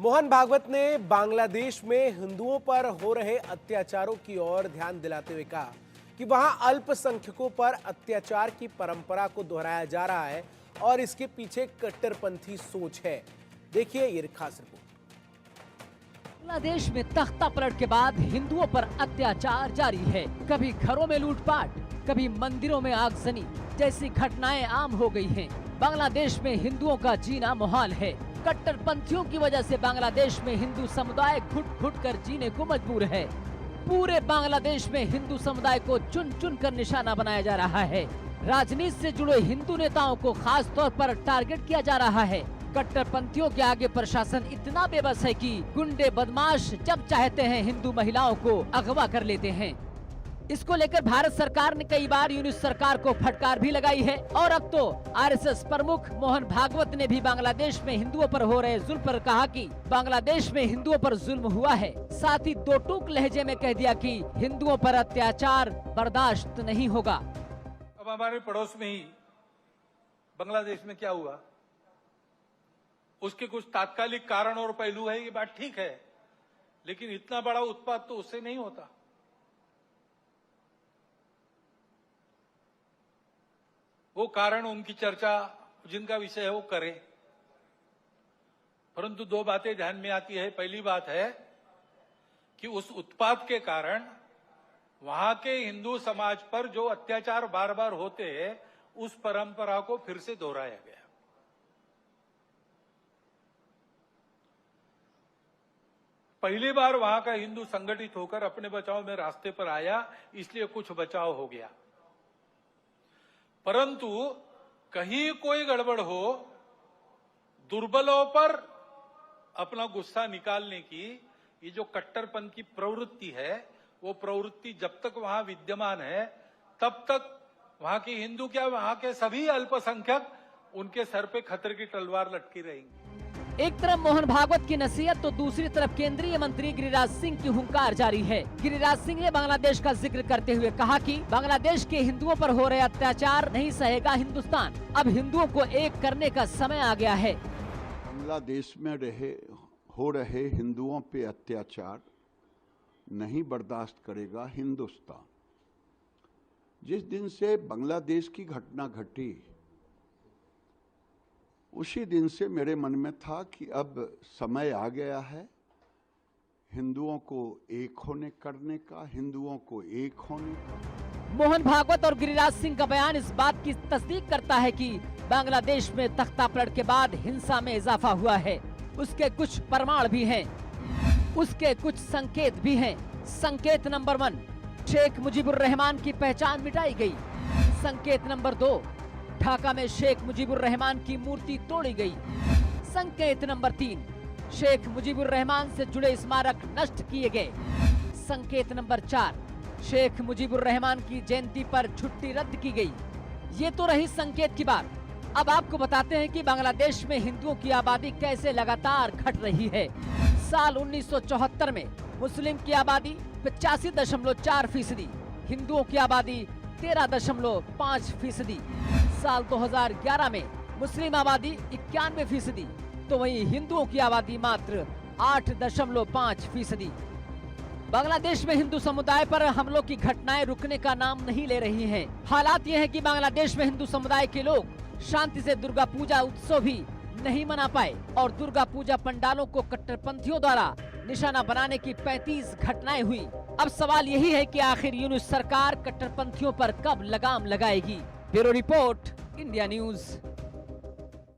मोहन भागवत ने बांग्लादेश में हिंदुओं पर हो रहे अत्याचारों की ओर ध्यान दिलाते हुए कहा कि वहां अल्पसंख्यकों पर अत्याचार की परंपरा को दोहराया जा रहा है और इसके पीछे कट्टरपंथी सोच है। देखिए ये खास रिपोर्ट। बांग्लादेश में तख्ता पलट के बाद हिंदुओं पर अत्याचार जारी है। कभी घरों में लूटपाट, कभी मंदिरों में आगजनी जैसी घटनाएं आम हो गई हैं। बांग्लादेश में हिंदुओं का जीना मुहाल है। कट्टरपंथियों की वजह से बांग्लादेश में हिंदू समुदाय घुट कर जीने को मजबूर है। पूरे बांग्लादेश में हिंदू समुदाय को चुन चुन कर निशाना बनाया जा रहा है। राजनीति से जुड़े हिंदू नेताओं को खास तौर पर टारगेट किया जा रहा है। कट्टरपंथियों के आगे प्रशासन इतना बेबस है कि गुंडे बदमाश जब चाहते हैं हिंदू महिलाओं को अगवा कर लेते हैं। इसको लेकर भारत सरकार ने कई बार यूनिस सरकार को फटकार भी लगाई है और अब तो आरएसएस प्रमुख मोहन भागवत ने भी बांग्लादेश में हिंदुओं पर हो रहे जुल्म पर कहा कि बांग्लादेश में हिंदुओं पर जुल्म हुआ है। साथ ही दो टूक लहजे में कह दिया कि हिंदुओं पर अत्याचार बर्दाश्त नहीं होगा। अब हमारे पड़ोस में ही बांग्लादेश में क्या हुआ, उसके कुछ तात्कालिक कारण और पहलू है, ये बात ठीक है, लेकिन इतना बड़ा उत्पात तो उससे नहीं होता। वो कारण उनकी चर्चा जिनका विषय है वो करें, परंतु दो बातें ध्यान में आती है। पहली बात है कि उस उत्पात के कारण वहां के हिंदू समाज पर जो अत्याचार बार बार होते हैं उस परंपरा को फिर से दोहराया गया। पहली बार वहां का हिंदू संगठित होकर अपने बचाव में रास्ते पर आया, इसलिए कुछ बचाव हो गया, परंतु कहीं कोई गड़बड़ हो, दुर्बलों पर अपना गुस्सा निकालने की ये जो कट्टरपंथ की प्रवृत्ति है, वो प्रवृत्ति जब तक वहां विद्यमान है तब तक वहां के हिंदू क्या वहां के सभी अल्पसंख्यक उनके सर पे खतरे की तलवार लटकी रहेंगी। एक तरफ मोहन भागवत की नसीहत तो दूसरी तरफ केंद्रीय मंत्री गिरिराज सिंह की हुंकार जारी है। गिरिराज सिंह ने बांग्लादेश का जिक्र करते हुए कहा कि बांग्लादेश के हिंदुओं पर हो रहे अत्याचार नहीं सहेगा हिंदुस्तान। अब हिंदुओं को एक करने का समय आ गया है। बांग्लादेश में हो रहे हिंदुओं पे अत्याचार नहीं बर्दाश्त करेगा हिंदुस्तान। जिस दिन से बांग्लादेश की घटना घटी उसी दिन से मेरे मन में था कि अब समय आ गया है हिंदुओं को एक होने करने का, हिंदुओं को एक होने का। मोहन भागवत और गिरिराज सिंह का बयान इस बात की तस्दीक करता है कि बांग्लादेश में तख्ता पलट के बाद हिंसा में इजाफा हुआ है। उसके कुछ प्रमाण भी हैं, उसके कुछ संकेत भी हैं। संकेत नंबर 1, शेख मुजीबुर रहमान की पहचान मिटाई गई। संकेत नंबर 2, ढाका में शेख मुजीबुर रहमान की मूर्ति तोड़ी गई। संकेत नंबर 3, शेख मुजीबुर रहमान से जुड़े स्मारक नष्ट किए गए। संकेत नंबर 4, शेख मुजीबुर रहमान की जयंती पर छुट्टी रद्द की गई। ये तो रही संकेत की बात। अब आपको बताते हैं कि बांग्लादेश में हिंदुओं की आबादी कैसे लगातार घट रही है। साल 1974 में मुस्लिम की आबादी 85.4%, हिंदुओं की आबादी 13.5%। साल 2011 में मुस्लिम आबादी 91%, तो वहीं हिंदुओं की आबादी मात्र 8.5%। बांग्लादेश में हिंदू समुदाय पर हमलों की घटनाएं रुकने का नाम नहीं ले रही हैं। हालात ये है कि बांग्लादेश में हिंदू समुदाय के लोग शांति से दुर्गा पूजा उत्सव भी नहीं मना पाए और दुर्गा पूजा पंडालों को कट्टरपंथियों द्वारा निशाना बनाने की 35 घटनाएं हुई। अब सवाल यही है कि आखिर यूनिस सरकार कट्टरपंथियों पर कब लगाम लगाएगी। Bureau report, India news.